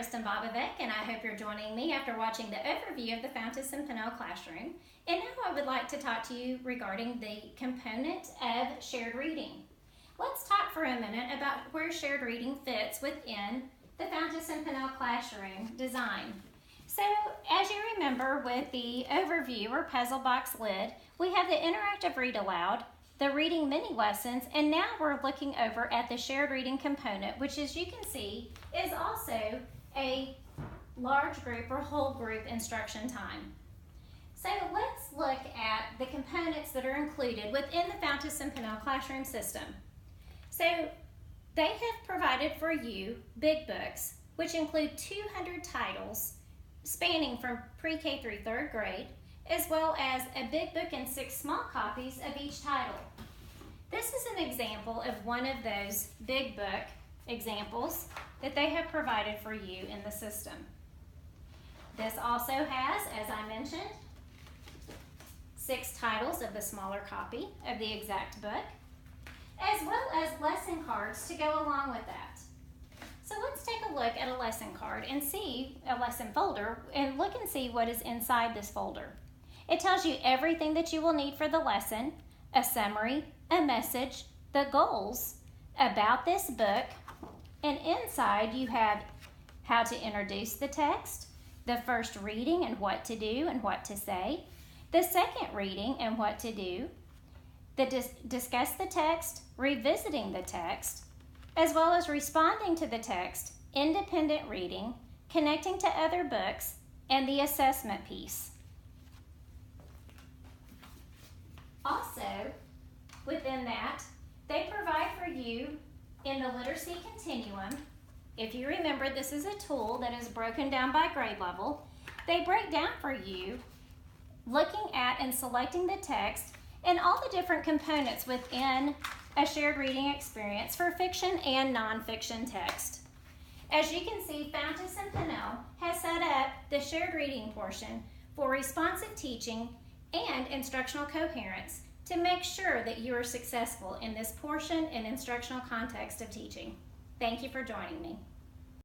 Kristen Bobovec, and I hope you're joining me after watching the overview of the Fountas and Pinnell classroom. And now I would like to talk to you regarding the component of shared reading. Let's talk for a minute about where shared reading fits within the Fountas and Pinnell classroom design. So, as you remember with the overview or puzzle box lid, we have the interactive read aloud, the reading mini lessons, and now we're looking over at the shared reading component, which, as you can see, is also a large group or whole group instruction time. So let's look at the components that are included within the Fountas and Pinnell classroom system. So they have provided for you big books, which include 200 titles spanning from pre-K through 3rd grade, as well as a big book and 6 small copies of each title. This is an example of one of those big book examples that they have provided for you in the system. This also has, as I mentioned, 6 titles of the smaller copy of the exact book, as well as lesson cards to go along with that. So let's take a look at a lesson card and see a lesson folder and look and see what is inside this folder. It tells you everything that you will need for the lesson, a summary, a message, the goals, about this book, and inside you have how to introduce the text, the first reading and what to do and what to say, the second reading and what to do, discuss the text, revisiting the text, as well as responding to the text, independent reading, connecting to other books, and the assessment piece. Also, within that, they provide for you in the literacy continuum. If you remember, this is a tool that is broken down by grade level. They break down for you looking at and selecting the text and all the different components within a shared reading experience for fiction and nonfiction text. As you can see, Fountas and Pinnell has set up the shared reading portion for responsive teaching and instructional coherence to make sure that you are successful in this portion and instructional context of teaching. Thank you for joining me.